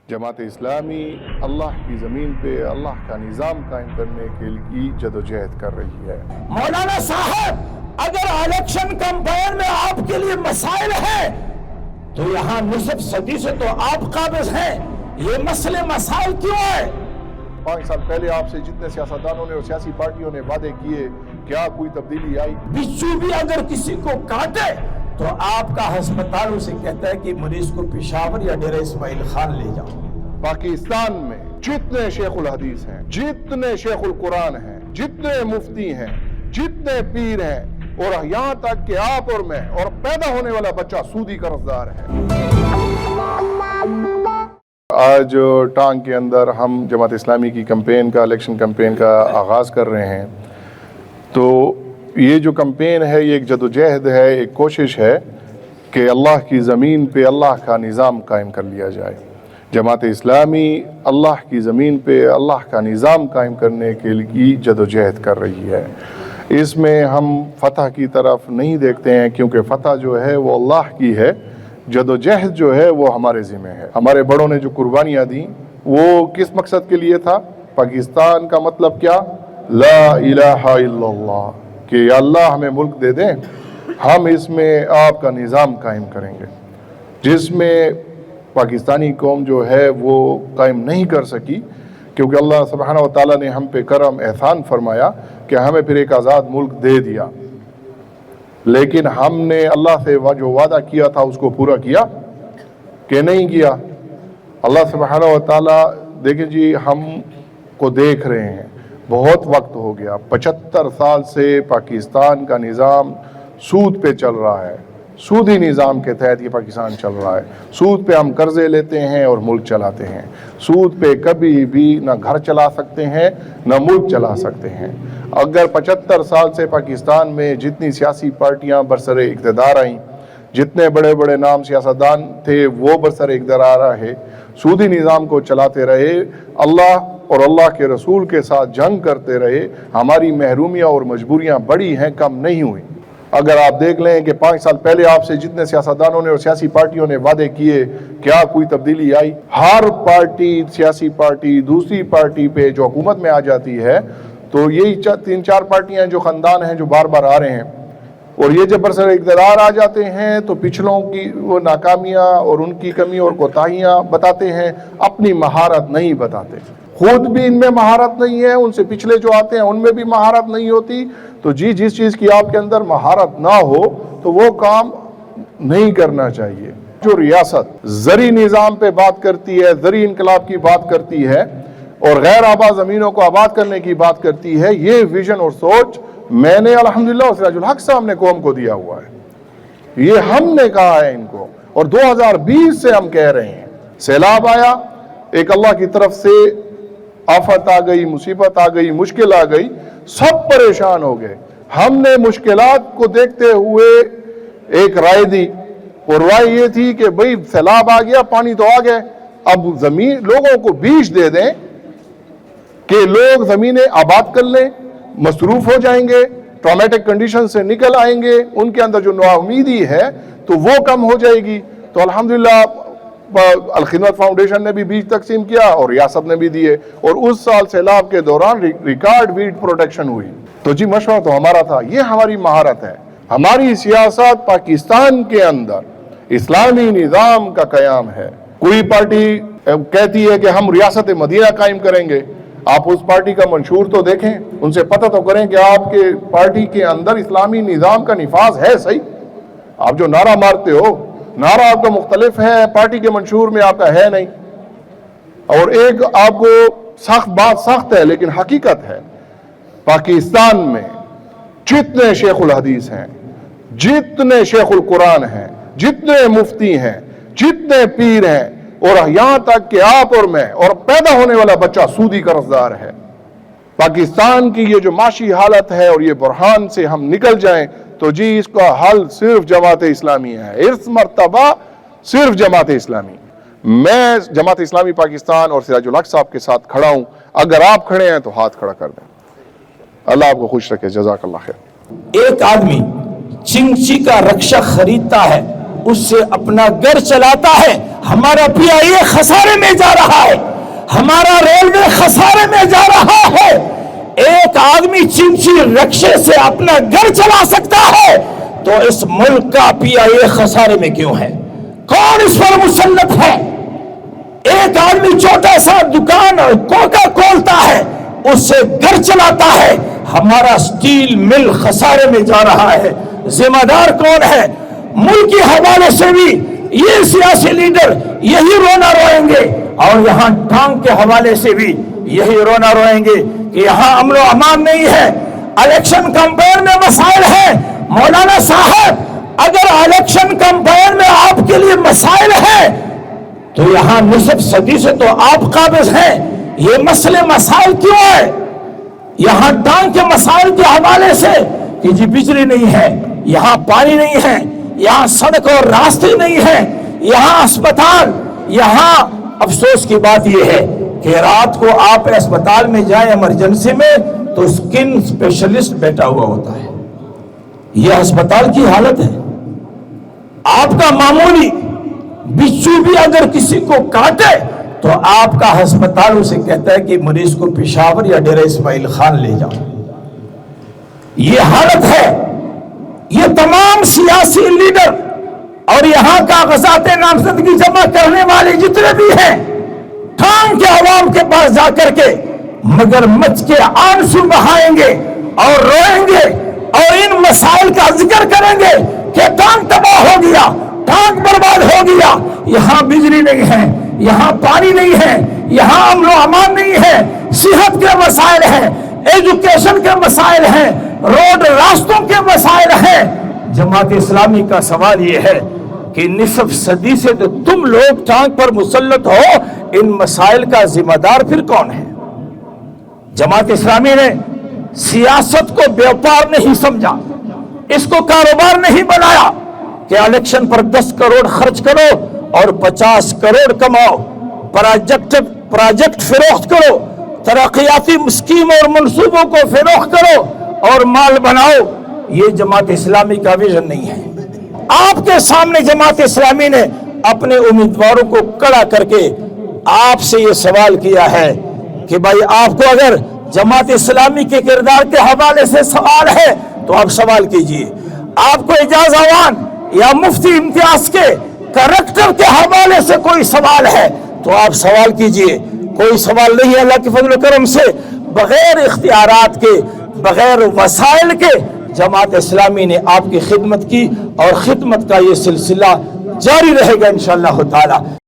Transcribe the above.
जमात इस्लामी अल्लाह की ज़मीन पे अल्लाह का निज़ाम कायम करने के लिए जदोजहद कर रही है। मौलाना साहब, अगर इलेक्शन कैंपेन में आपके लिए मसाइल है तो यहाँ निसफ सदी से तो आप काबिज हैं, ये मसले मसाइल क्यों है? 5 साल पहले आपसे जितने सियासतदानों ने और सियासी पार्टियों ने वादे किए, क्या कोई तब्दीली आई? बिच्छू भी अगर किसी को काटे तो आपका अस्पताल उसे कहता है कि मरीज को पेशावर या डेरा इस्माइल खान ले जाओ। पाकिस्तान में जितने शेखुल हदीस हैं, जितने शेखुल कुरान हैं, जितने मुफ्ती हैं, जितने पीर हैं, और यहाँ तक कि आप और मैं और पैदा होने वाला बच्चा सूदी कर्जदार है। आज टांग के अंदर हम जमात इस्लामी की कैंपेन का, इलेक्शन कैंपेन का आगाज़ कर रहे हैं। तो ये जो कैंपेन है, ये एक जदोजहद है, एक कोशिश है कि अल्लाह की ज़मीन पे अल्लाह का निज़ाम कायम कर लिया जाए। जमात इस्लामी अल्लाह की ज़मीन पे अल्लाह का निज़ाम कायम करने के लिए जदोजहद कर रही है। इसमें हम फ़तह की तरफ नहीं देखते हैं, क्योंकि फ़तह जो है वो अल्लाह की है, जदोजहद जो है वो हमारे ज़िम्मे है। हमारे बड़ों ने जो कुर्बानियाँ दी वो किस मकसद के लिए था? पाकिस्तान का मतलब क्या? ला इलाहा इल्लल्लाह, कि अल्लाह हमें मुल्क दे दें, हम इसमें आपका निज़ाम कायम करेंगे। जिसमें पाकिस्तानी कौम जो है वो कायम नहीं कर सकी, क्योंकि अल्लाह सुब्हानहू व तआला ने हम पे करम एहसान फरमाया कि हमें फिर एक आज़ाद मुल्क दे दिया, लेकिन हमने अल्लाह से जो वादा किया था उसको पूरा किया कि नहीं किया? अल्लाह सुब्हानहू व तआला देखिए जी, हम को देख रहे हैं, बहुत वक्त हो गया, 75 साल से पाकिस्तान का निज़ाम सूद पे चल रहा है। सूदी निज़ाम के तहत ये पाकिस्तान चल रहा है। सूद पे हम कर्ज़े लेते हैं और मुल्क चलाते हैं। सूद पे कभी भी ना घर चला सकते हैं ना मुल्क चला सकते हैं। अगर 75 साल से पाकिस्तान में जितनी सियासी पार्टियां बरसरे इक़्तिदार आईं, जितने बड़े बड़े नाम सियासतदान थे वो बरसरे इक़्तिदार रहे, सूदी निज़ाम को चलाते रहे, अल्लाह और अल्लाह के रसूल के साथ जंग करते रहे, हमारी महरूमियाँ और मजबूरियाँ बड़ी हैं, कम नहीं हुई। अगर आप देख लें कि 5 साल पहले आपसे जितने सियासतदानों ने और सियासी पार्टियों ने वादे किए, क्या कोई तब्दीली आई? हर पार्टी, सियासी पार्टी दूसरी पार्टी पे जो हुकूमत में आ जाती है, तो यही 3-4 पार्टियां जो ख़ानदान हैं जो बार बार आ रहे हैं, और ये जब बरसर इक़्तिदार आ जाते हैं तो पिछलों की वो नाकामियाँ और उनकी कमी और कोताहियाँ बताते हैं, अपनी महारत नहीं बताते। खुद भी इनमें महारत नहीं है, उनसे पिछले जो आते हैं उनमें भी महारत नहीं होती। तो जी, जिस चीज़ की आपके अंदर महारत ना हो तो वो काम नहीं करना चाहिए। जो रियासत ज़री निज़ाम पे बात करती है, ज़री इनकलाब की बात करती है और गैर आबाद ज़मीनों को आबाद करने की बात करती है, ये विजन और सोच मैंने अल्हम्दुलिल्लाह सिराजुल हक साहब ने कौम को दिया हुआ है। ये हमने कहा है इनको, और 2020 से हम कह रहे हैं। सैलाब आया, एक अल्लाह की तरफ से आफत आ गई, मुसीबत आ गई, मुश्किल आ गई, सब परेशान हो गए। हमने मुश्किलात को देखते हुए एक राय दी, और राय ये थी कि भाई सैलाब आ गया, पानी तो आ गए, अब जमीन लोगों को बीज दे दें कि लोग ज़मीनें आबाद कर लें, मसरूफ हो जाएंगे, ट्रॉमेटिक कंडीशन से निकल आएंगे, उनके अंदर जो नाउमीदी है तो वो कम हो जाएगी। तो अल्हम्दुलिल्लाह अल खिदमत फाउंडेशन ने भी बीज तकसीम किया और रियासत ने भी दिए, और उस साल सैलाब के दौरान रिकॉर्ड वीड प्रोटेक्शन हुई। तो जी, मशवरा तो हमारा था, ये हमारी महारत है। हमारी सियासत पाकिस्तान के अंदर इस्लामी निज़ाम का क़याम है। कोई पार्टी कहती है कि हम रियासत मदीना कायम करेंगे, आप उस पार्टी का मंशूर तो देखें, उनसे पता तो करें कि आपके पार्टी के अंदर इस्लामी निज़ाम का निफाज है सही। आप जो नारा मारते हो, नारा आपका मुख्तलिफ है, पार्टी के मंशूर में आपका है नहीं। और एक आपको सख्त बात सख्त है लेकिन हकीकत है, पाकिस्तान में जितने शेखुल हदीस हैं, जितने शेखुल कुरान हैं, जितने मुफ्ती हैं, जितने पीर हैं, और यहाँ तक कि आप और मैं और पैदा होने वाला बच्चा सूदी कर्जदार है। पाकिस्तान की ये जो माशी हालत है और ये बुरहान से हम निकल जाएं तो जी, इसका हल सिर्फ जमात इस्लामी है। इस मर्तबा सिर्फ जमात इस्लामी। मैं जमात इस्लामी पाकिस्तान और सिराजुल हक साहब के साथ खड़ा हूं। अगर आप खड़े हैं तो हाथ खड़ा कर दें। अल्लाह आपको खुश रखे। जज़ाकल्लाह खैर। एक आदमी चिंची का रक्षा खरीदता है اس سے اپنا گھر چلاتا ہے. ہمارا PIA خسارے میں جا رہا ہے, ہمارا ریلوے خسارے میں جا رہا ہے. ایک آدمی چمچی رکشے سے اپنا گھر چلا سکتا ہے تو اس ملک کا PIA خسارے میں کیوں ہے؟ کون اس پر مسلط ہے؟ ایک آدمی چھوٹا سا دکان اور کوکا کھولتا ہے, اس سے گھر چلاتا ہے. ہمارا سٹیل مل خسارے میں جا رہا ہے. ذمہ دار کون ہے؟ ملک کے حوالے سے بھی یہ سیاسی لیڈر یہی رونا روئیں گے, اور یہاں ٹانگ کے حوالے سے بھی یہی رونا روئیں گے کہ یہاں امن و امان نہیں ہے. الیکشن کمپین میں مسائل ہیں. مولانا صاحب, اگر الیکشن کمپین میں آپ کے لیے مسائل ہیں تو یہاں نصف صدی سے تو آپ قابض ہیں. یہ مسئلے مسائل کیوں ہے؟ یہاں ٹانگ کے مسائل کے حوالے سے کہ جی بجلی نہیں ہے, یہاں پانی نہیں ہے, یہاں سڑک اور راستے نہیں ہیں, یہاں اسپتال. یہاں افسوس کی بات یہ ہے کہ رات کو آپ اسپتال میں جائیں ایمرجنسی میں تو سکن اسپیشلسٹ بیٹھا ہوا ہوتا ہے. یہ اسپتال کی حالت ہے. آپ کا معمولی بچھو بھی اگر کسی کو کاٹے تو آپ کا ہسپتال اسے کہتا ہے کہ مریض کو پشاور یا ڈیرہ اسماعیل خان لے جاؤ. یہ حالت ہے. یہ تمام سیاسی لیڈر اور یہاں کاغذات نامزدگی جمع کرنے والے جتنے بھی ہیں, ٹانگ کے عوام کے پاس جا کر کے مگر مچ کے آنسو بہائیں گے اور روئیں گے اور ان مسائل کا ذکر کریں گے کہ ٹانگ تباہ ہو گیا, ٹانگ برباد ہو گیا, یہاں بجلی نہیں ہے, یہاں پانی نہیں ہے, یہاں امن و امان نہیں ہے, صحت کے مسائل ہیں, ایجوکیشن کے مسائل ہیں, روڈ راستوں کے مسائل ہیں. جماعت اسلامی کا سوال یہ ہے کہ نصف صدی سے تو تم لوگ ٹانگ پر مسلط ہو, ان مسائل کا ذمہ دار پھر کون ہے؟ جماعت اسلامی نے سیاست کو بیوپار نہیں سمجھا, اس کو کاروبار نہیں بنایا کہ الیکشن پر 10 کروڑ خرچ کرو اور 50 کروڑ کماؤ, پروجیکٹ فروخت کرو, ترقیاتی اسکیم اور منصوبوں کو فروخت کرو اور مال بناؤ. یہ جماعت اسلامی کا ویژن نہیں ہے. آپ کے سامنے جماعت اسلامی نے اپنے امیدواروں کو کھڑا کر کے آپ سے یہ سوال کیا ہے کہ بھائی آپ کو اگر جماعت اسلامی کے کردار کے حوالے سے سوال ہے تو آپ سوال کیجئے. آپ کو اعجاز اوان یا مفتی امتیاز کے کریکٹر کے حوالے سے کوئی سوال ہے تو آپ سوال کیجئے. کوئی سوال نہیں ہے. اللہ کے فضل و کرم سے بغیر اختیارات کے, بغیر وسائل کے جماعت اسلامی نے آپ کی خدمت کی اور خدمت کا یہ سلسلہ جاری رہے گا انشاءاللہ تعالی.